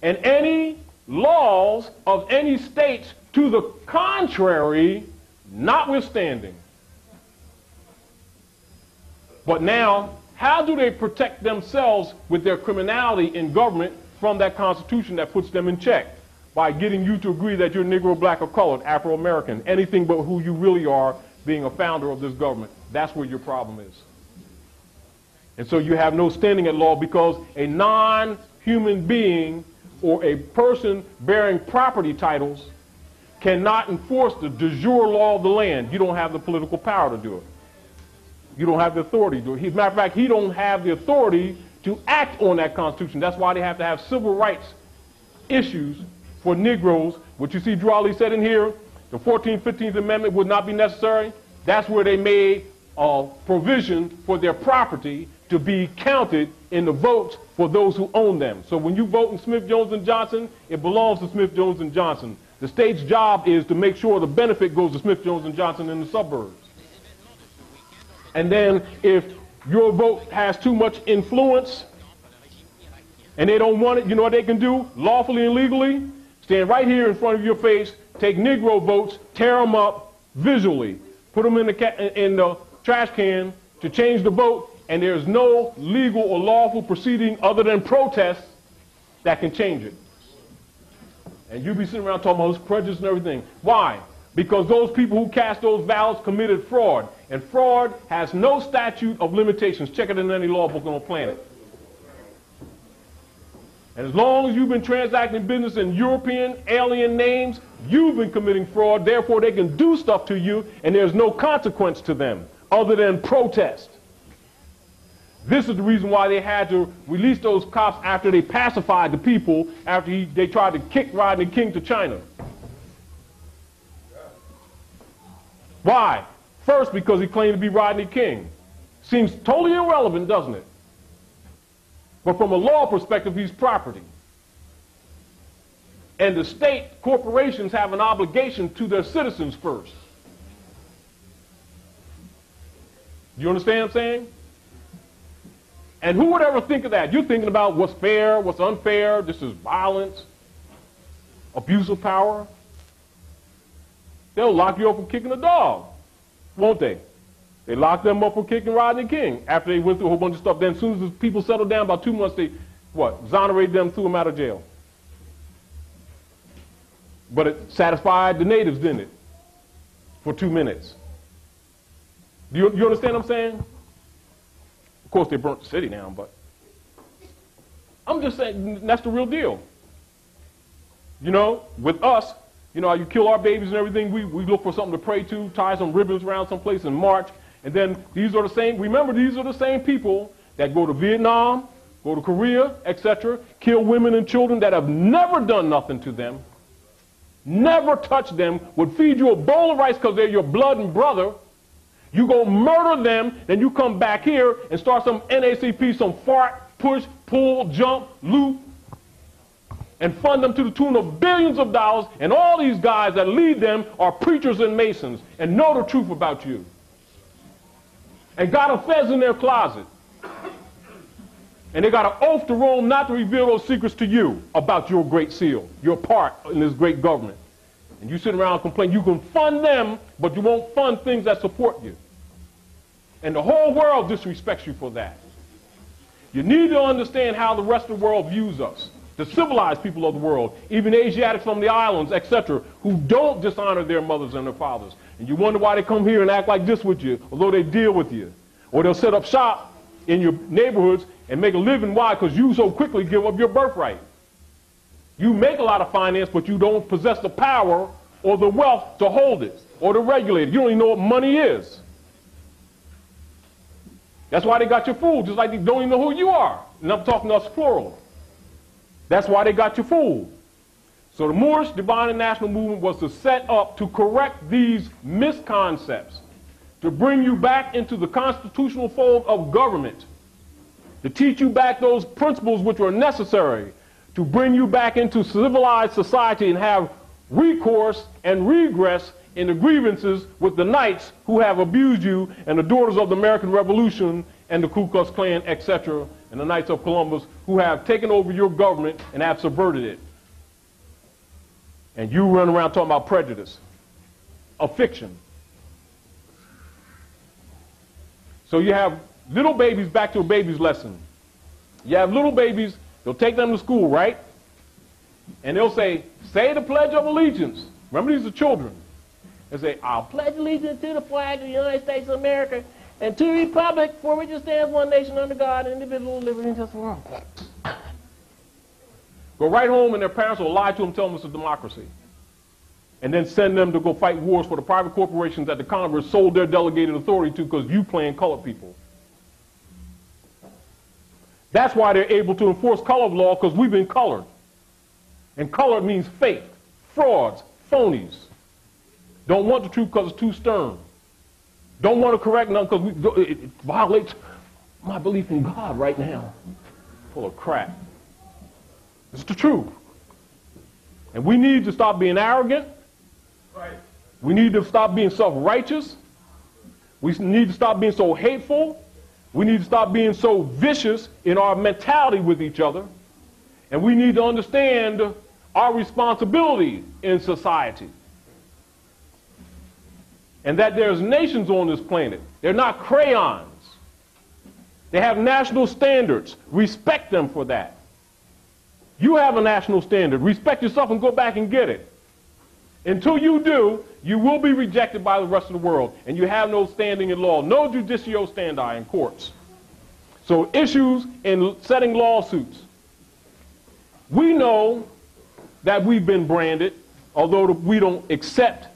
and any laws of any states to the contrary notwithstanding. But now, how do they protect themselves with their criminality in government from that Constitution that puts them in check? By getting you to agree that you're Negro, black, or colored, Afro-American, anything but who you really are, being a founder of this government. That's where your problem is. And so you have no standing at law because a non-human being or a person bearing property titles cannot enforce the de jure law of the land. You don't have the political power to do it. You don't have the authority to do it. As a matter of fact, he don't have the authority to act on that Constitution. That's why they have to have civil rights issues for Negroes. What you see Drew Ali said in here, the 14th, 15th Amendment would not be necessary. That's where they made a provision for their property to be counted in the votes for those who own them. So when you vote in Smith, Jones, and Johnson, it belongs to Smith, Jones, and Johnson. The state's job is to make sure the benefit goes to Smith, Jones, and Johnson in the suburbs. And then if your vote has too much influence and they don't want it, you know what they can do, lawfully and legally? Stand right here in front of your face, take Negro votes, tear them up visually, put them in the trash can to change the vote, and there's no legal or lawful proceeding other than protest that can change it. And you be sitting around talking about prejudice and everything. Why? Because those people who cast those ballots committed fraud. And fraud has no statute of limitations. Check it in any law book on the planet. And as long as you've been transacting business in European alien names, you've been committing fraud. Therefore, they can do stuff to you, and there's no consequence to them other than protest. This is the reason why they had to release those cops after they pacified the people, after they tried to kick Rodney King to China. Why? First, because he claimed to be Rodney King. Seems totally irrelevant, doesn't it? But from a law perspective, he's property. And the state corporations have an obligation to their citizens first. You understand what I'm saying? And who would ever think of that? You're thinking about what's fair, what's unfair, this is violence, abuse of power. They'll lock you up for kicking a dog, won't they? They locked them up for kicking Rodney King after they went through a whole bunch of stuff. Then as soon as the people settled down, about 2 months, they, exonerated them, threw them out of jail. But it satisfied the natives, didn't it? For 2 minutes. Do you understand what I'm saying? Of course, they burnt the city down, but I'm just saying that's the real deal. You know, with us, you know, you kill our babies and everything, we look for something to pray to, tie some ribbons around someplace and march. And then these are the same, remember, these are the same people that go to Vietnam, go to Korea, etc., kill women and children that have never done nothing to them, never touched them, would feed you a bowl of rice because they're your blood and brother. You go murder them, then you come back here and start some NACP, some fart, push, pull, jump, loot, and fund them to the tune of billions of dollars, and all these guys that lead them are preachers and masons and know the truth about you. And got a fez in their closet. And they got an oath to Rome not to reveal those secrets to you about your great seal, your part in this great government. And you sit around and complain, you can fund them, but you won't fund things that support you. And the whole world disrespects you for that. You need to understand how the rest of the world views us. The civilized people of the world, even Asiatics from the islands, etc., who don't dishonor their mothers and their fathers. And you wonder why they come here and act like this with you, although they deal with you. Or they'll set up shop in your neighborhoods and make a living. Why? Because you so quickly give up your birthright. You make a lot of finance, but you don't possess the power or the wealth to hold it or to regulate it. You don't even know what money is. That's why they got you fooled, just like they don't even know who you are. And I'm talking to us plural. That's why they got you fooled. So the Moorish Divine and National Movement was to set up to correct these misconcepts, to bring you back into the constitutional fold of government, to teach you back those principles which were necessary, to bring you back into civilized society and have recourse and regress in the grievances with the knights who have abused you and the daughters of the American Revolution and the Ku Klux Klan, etc., and the Knights of Columbus who have taken over your government and have subverted it. And you run around talking about prejudice, a fiction. So you have little babies, back to a baby's lesson. You have little babies, they'll take them to school, right? And they'll say the Pledge of Allegiance. Remember, these are children. They say, I'll pledge allegiance to the flag of the United States of America and to the republic for which it stands one nation under God, indivisible, liberty, and justice for all. Go right home and their parents will lie to them, tell them it's a democracy. And then send them to go fight wars for the private corporations that the Congress sold their delegated authority to because you playing colored people. That's why they're able to enforce color law, because we've been colored. And colored means fake, frauds, phonies. Don't want the truth because it's too stern. Don't want to correct nothing because it violates my belief in God right now. Full of crap. It's the truth. And we need to stop being arrogant. Right. We need to stop being self-righteous. We need to stop being so hateful. We need to stop being so vicious in our mentality with each other. And we need to understand our responsibility in society. And that there's nations on this planet. They're not crayons. They have national standards. Respect them for that. You have a national standard. Respect yourself and go back and get it. Until you do, you will be rejected by the rest of the world. And you have no standing in law, no judicio standi in courts. So issues in setting lawsuits. We know that we've been branded, although we don't accept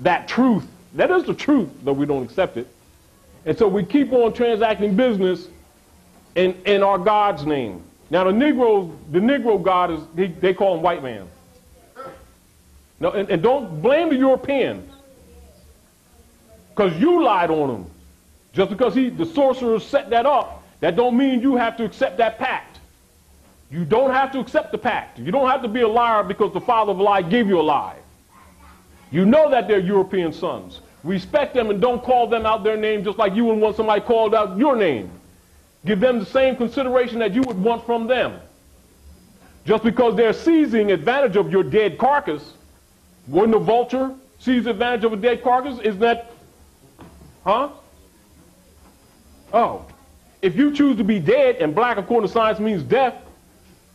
that truth. That is the truth, though we don't accept it. And so we keep on transacting business in our God's name. Now the Negro God is, they call him white man. No, and don't blame the Europeans, because you lied on him. Just because the sorcerer set that up, that don't mean you have to accept that pact. You don't have to accept the pact. You don't have to be a liar because the father of a lie gave you a lie. You know that they're European sons. Respect them and don't call them out their name just like you would want somebody called out your name. Give them the same consideration that you would want from them. Just because they're seizing advantage of your dead carcass, wouldn't a vulture seize advantage of a dead carcass? Isn't that, huh? Oh, if you choose to be dead, and black according to science means death,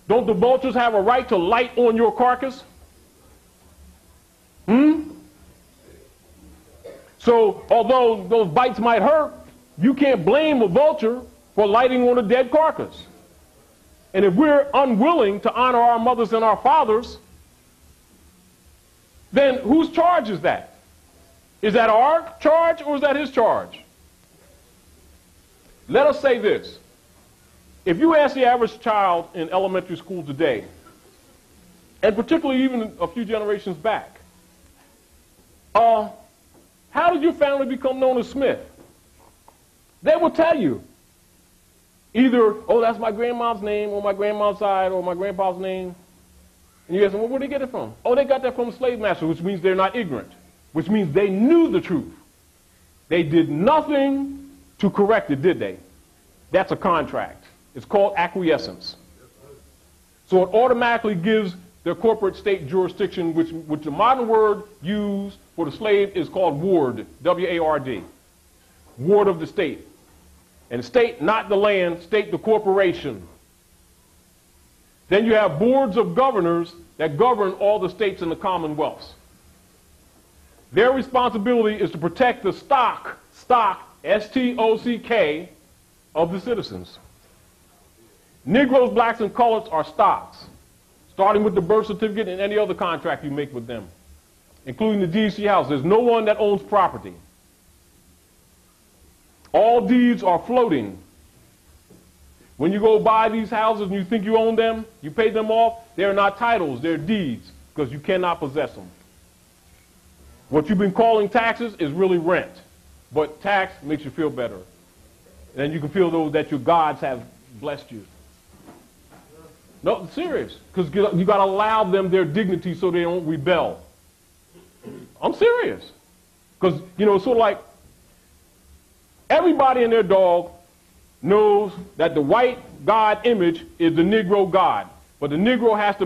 don't the vultures have a right to light on your carcass? So, although those bites might hurt, you can't blame a vulture for lighting on a dead carcass. And if we're unwilling to honor our mothers and our fathers, then whose charge is that? Is that our charge or is that his charge? Let us say this. If you ask the average child in elementary school today, and particularly even a few generations back, how did your family become known as Smith? They will tell you. Either, oh, that's my grandma's name, or my grandma's side, or my grandpa's name. And you ask them, well, where'd they get it from? Oh, they got that from the slave master, which means they're not ignorant, which means they knew the truth. They did nothing to correct it, did they? That's a contract. It's called acquiescence. So it automatically gives their corporate state jurisdiction, which the modern word used for the slave is called ward, W-A-R-D, ward of the state. And state, not the land, state the corporation. Then you have boards of governors that govern all the states in the commonwealths. Their responsibility is to protect the stock, S-T-O-C-K, of the citizens. Negroes, blacks, and coloreds are stocks, starting with the birth certificate and any other contract you make with them, including the deeds to your house. There's no one that owns property. All deeds are floating. When you go buy these houses and you think you own them, you pay them off, they're not titles, they're deeds, because you cannot possess them. What you've been calling taxes is really rent, but tax makes you feel better. And you can feel though that your gods have blessed you. No, serious, because you got to allow them their dignity so they don't rebel. I'm serious, because it's sort of like everybody and their dog knows that the white God image is the Negro God. But the Negro has to